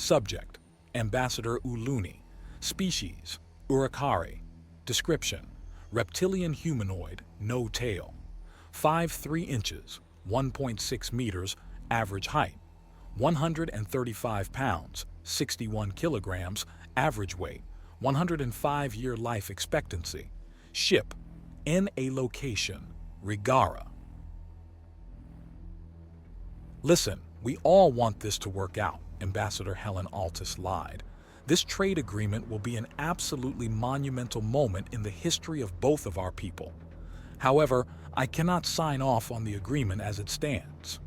Subject: Ambassador Uluni. Species: Urukari. Description: reptilian humanoid, no tail. 5'3" inches, 1.6 meters, average height. 135 pounds, 61 kilograms, average weight. 105-year life expectancy. Ship: NA location, Rigara. Listen, we all want this to work out, Ambassador Helen Altus lied. This trade agreement will be an absolutely monumental moment in the history of both of our people. However, I cannot sign off on the agreement as it stands.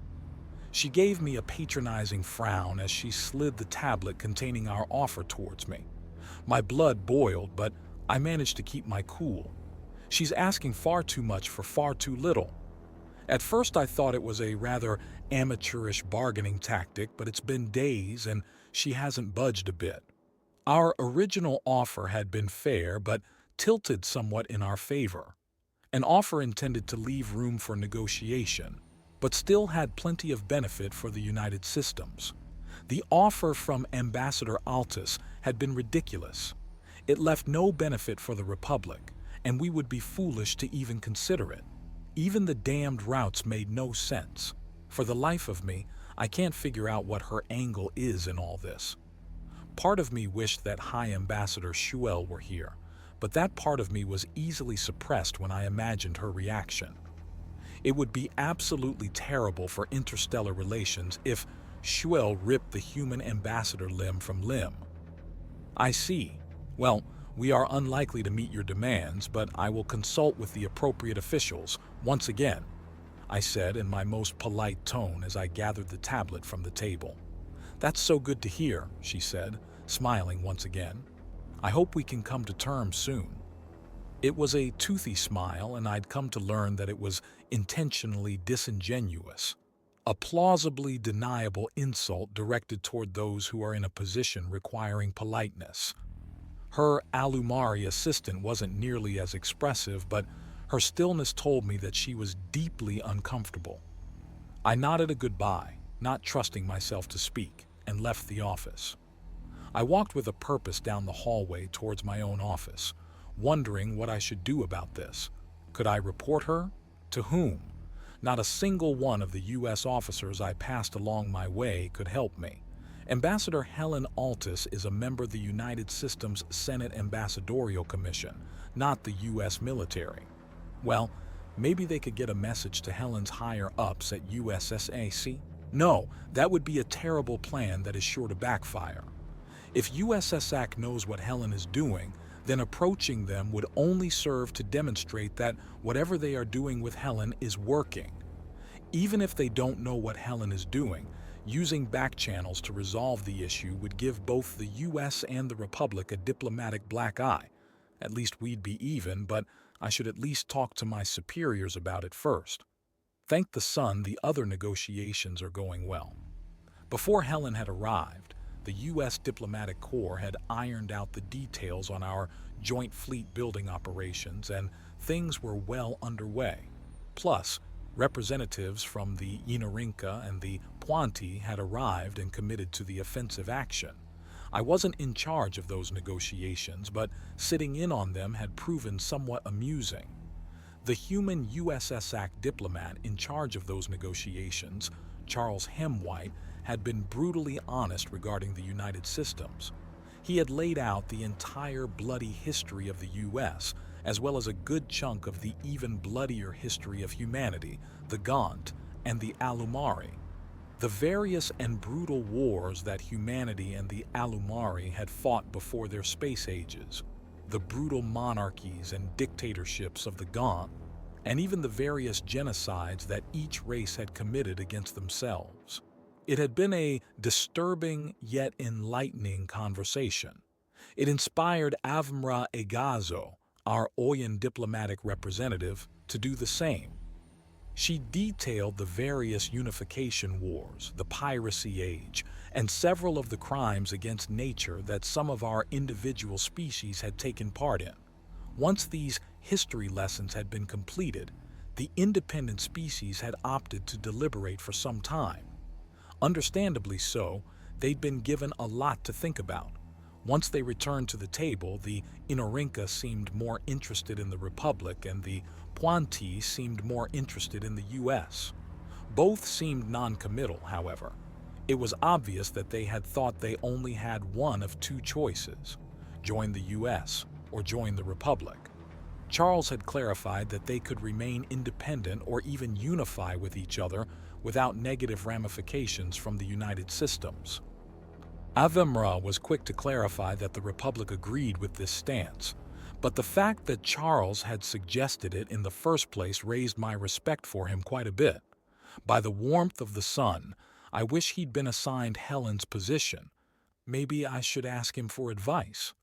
She gave me a patronizing frown as she slid the tablet containing our offer towards me. My blood boiled, but I managed to keep my cool. She's asking far too much for far too little. At first I thought it was a rather amateurish bargaining tactic, but it's been days and she hasn't budged a bit. Our original offer had been fair, but tilted somewhat in our favor. An offer intended to leave room for negotiation, but still had plenty of benefit for the United Systems. The offer from Ambassador Altus had been ridiculous. It left no benefit for the Republic, and we would be foolish to even consider it. Even the damned routes made no sense. For the life of me, I can't figure out what her angle is in all this. Part of me wished that High Ambassador Shuel were here, but that part of me was easily suppressed when I imagined her reaction. It would be absolutely terrible for interstellar relations if Shuel ripped the human ambassador limb from limb. I see. Well, we are unlikely to meet your demands, but I will consult with the appropriate officials once again, I said in my most polite tone as I gathered the tablet from the table. That's so good to hear, she said, smiling once again. I hope we can come to terms soon. It was a toothy smile, and I'd come to learn that it was intentionally disingenuous. A plausibly deniable insult directed toward those who are in a position requiring politeness. Her Alumari assistant wasn't nearly as expressive, but her stillness told me that she was deeply uncomfortable. I nodded a goodbye, not trusting myself to speak, and left the office. I walked with a purpose down the hallway towards my own office, wondering what I should do about this. Could I report her? To whom? Not a single one of the U.S. officers I passed along my way could help me. Ambassador Helen Altus is a member of the United Systems Senate Ambassadorial Commission, not the U.S. military. Well, maybe they could get a message to Helen's higher-ups at USSAC? No, that would be a terrible plan that is sure to backfire. If USSAC knows what Helen is doing, then approaching them would only serve to demonstrate that whatever they are doing with Helen is working. Even if they don't know what Helen is doing, using back channels to resolve the issue would give both the US and the Republic a diplomatic black eye. At least we'd be even, but I should at least talk to my superiors about it first. Thank the sun, the other negotiations are going well. Before Helen had arrived, the U.S. Diplomatic Corps had ironed out the details on our joint fleet building operations, and things were well underway. Plus, representatives from the Yinarinka and the Puanti had arrived and committed to the offensive action. I wasn't in charge of those negotiations, but sitting in on them had proven somewhat amusing. The human USSAC diplomat in charge of those negotiations, Charles Hemwhite, had been brutally honest regarding the United Systems. He had laid out the entire bloody history of the U.S., as well as a good chunk of the even bloodier history of humanity, the Gaunt, and the Alumari. The various and brutal wars that humanity and the Alumari had fought before their space ages, the brutal monarchies and dictatorships of the Gaunt, and even the various genocides that each race had committed against themselves. It had been a disturbing yet enlightening conversation. It inspired Avmra Egazo, our Oyan diplomatic representative, to do the same. She detailed the various unification wars, the piracy age, and several of the crimes against nature that some of our individual species had taken part in. Once these history lessons had been completed, the independent species had opted to deliberate for some time. Understandably so, They'd been given a lot to think about. Once they returned to the table, the Inorinka seemed more interested in the Republic and the Puanti seemed more interested in the US. Both seemed non-committal, however. It was obvious that they had thought they only had one of two choices: join the US or join the Republic. Charles had clarified that they could remain independent or even unify with each other without negative ramifications from the United Systems. Avemra was quick to clarify that the Republic agreed with this stance, but the fact that Charles had suggested it in the first place raised my respect for him quite a bit. By the warmth of the sun, I wish he'd been assigned Helen's position. Maybe I should ask him for advice.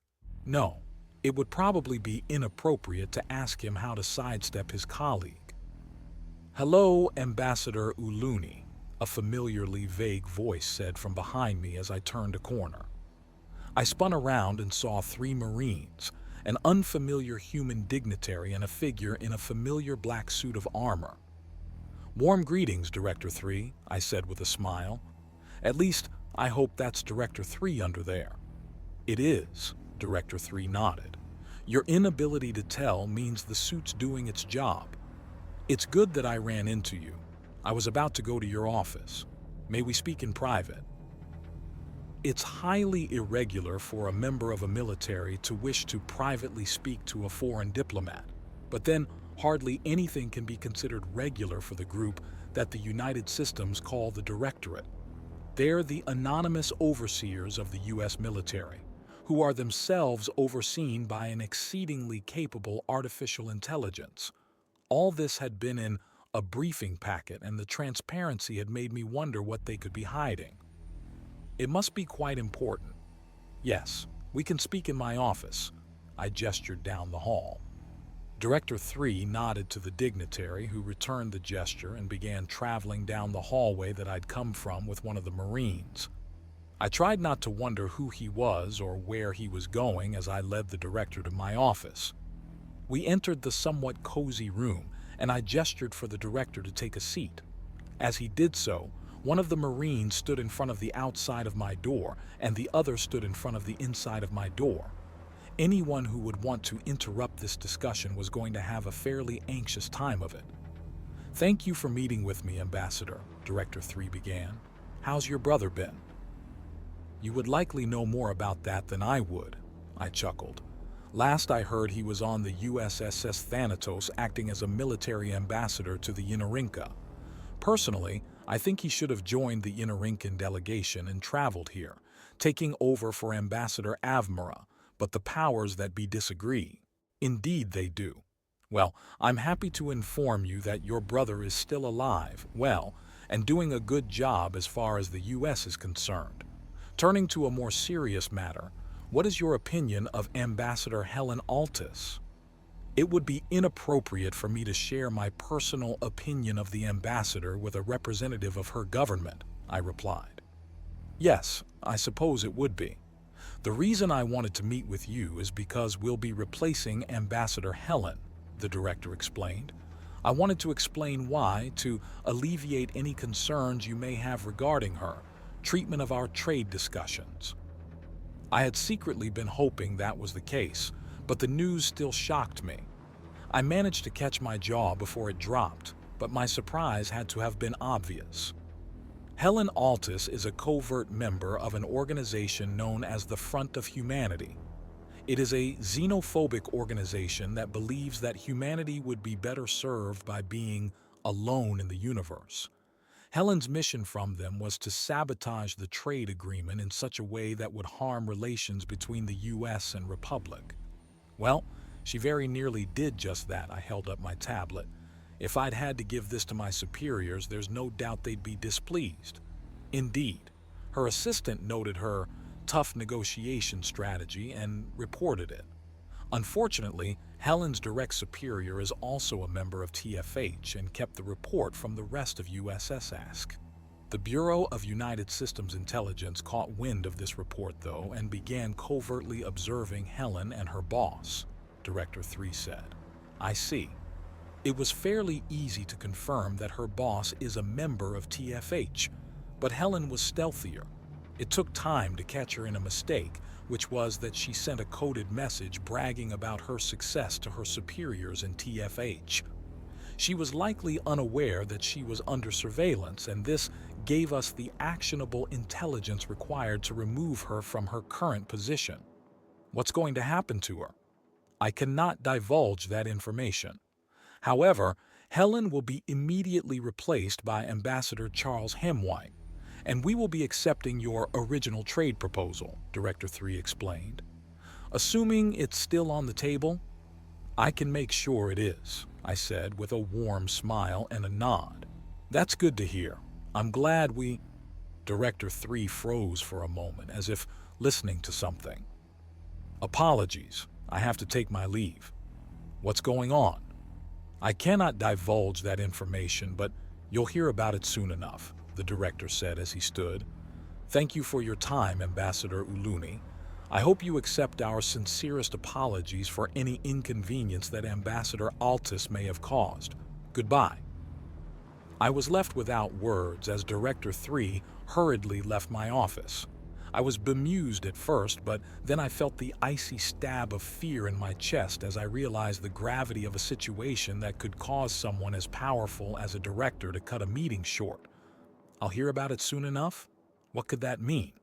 No, it would probably be inappropriate to ask him how to sidestep his colleague. "Hello, Ambassador Uluni," a familiarly vague voice said from behind me as I turned a corner. I spun around and saw three Marines, an unfamiliar human dignitary and a figure in a familiar black suit of armor. "Warm greetings, Director 3, I said with a smile. "At least, I hope that's Director 3 under there." "It is," Director 3 nodded. "Your inability to tell means the suit's doing its job. It's good that I ran into you. I was about to go to your office. May we speak in private?" It's highly irregular for a member of a military to wish to privately speak to a foreign diplomat, but then hardly anything can be considered regular for the group that the United Systems call the Directorate. They're the anonymous overseers of the US military, who are themselves overseen by an exceedingly capable artificial intelligence. All this had been in a briefing packet, and the transparency had made me wonder what they could be hiding. "It must be quite important. Yes, we can speak in my office." I gestured down the hall. Director 3 nodded to the dignitary, who returned the gesture and began traveling down the hallway that I'd come from with one of the Marines. I tried not to wonder who he was or where he was going as I led the director to my office. We entered the somewhat cozy room, and I gestured for the director to take a seat. As he did so, one of the Marines stood in front of the outside of my door, and the other stood in front of the inside of my door. Anyone who would want to interrupt this discussion was going to have a fairly anxious time of it. "Thank you for meeting with me, Ambassador," Director 3 began. "How's your brother been?" "You would likely know more about that than I would," I chuckled. "Last I heard, he was on the USS Thanatos acting as a military ambassador to the Inorinka. Personally, I think he should have joined the Inorinkan delegation and traveled here, taking over for Ambassador Avmera, but the powers that be disagree. Indeed they do. Well, I'm happy to inform you that your brother is still alive, well, and doing a good job as far as the US is concerned. Turning to a more serious matter, what is your opinion of Ambassador Helen Altus?" "It would be inappropriate for me to share my personal opinion of the ambassador with a representative of her government," I replied. "Yes, I suppose it would be. The reason I wanted to meet with you is because we'll be replacing Ambassador Helen," the director explained. "I wanted to explain why, to alleviate any concerns you may have regarding her treatment of our trade discussions." I had secretly been hoping that was the case, but the news still shocked me. I managed to catch my jaw before it dropped, but my surprise had to have been obvious. Helen Altus is a covert member of an organization known as the Front of Humanity. It is a xenophobic organization that believes that humanity would be better served by being alone in the universe. Helen's mission from them was to sabotage the trade agreement in such a way that would harm relations between the US and Republic. Well, she very nearly did just that. I held up my tablet. If I'd had to give this to my superiors, there's no doubt they'd be displeased. Indeed, her assistant noted her tough negotiation strategy and reported it. Unfortunately, Helen's direct superior is also a member of TFH and kept the report from the rest of USS. The Bureau of United Systems Intelligence caught wind of this report, though, and began covertly observing Helen and her boss, Director 3 said. "I see. It was fairly easy to confirm that her boss is a member of TFH, but Helen was stealthier. It took time to catch her in a mistake, which was that she sent a coded message bragging about her success to her superiors in TFH. She was likely unaware that she was under surveillance, and this gave us the actionable intelligence required to remove her from her current position. What's going to happen to her? I cannot divulge that information. However, Helen will be immediately replaced by Ambassador Charles Hemwhite, and we will be accepting your original trade proposal, Director 3 explained. Assuming it's still on the table, I can make sure it is, I said with a warm smile and a nod. That's good to hear. I'm glad we... Director 3 froze for a moment, as if listening to something. Apologies, I have to take my leave. What's going on? I cannot divulge that information, but you'll hear about it soon enough, the director said as he stood. Thank you for your time, Ambassador Uluni. I hope you accept our sincerest apologies for any inconvenience that Ambassador Altus may have caused. Goodbye. I was left without words as Director 3 hurriedly left my office. I was bemused at first, but then I felt the icy stab of fear in my chest as I realized the gravity of a situation that could cause someone as powerful as a director to cut a meeting short. I'll hear about it soon enough? What could that mean?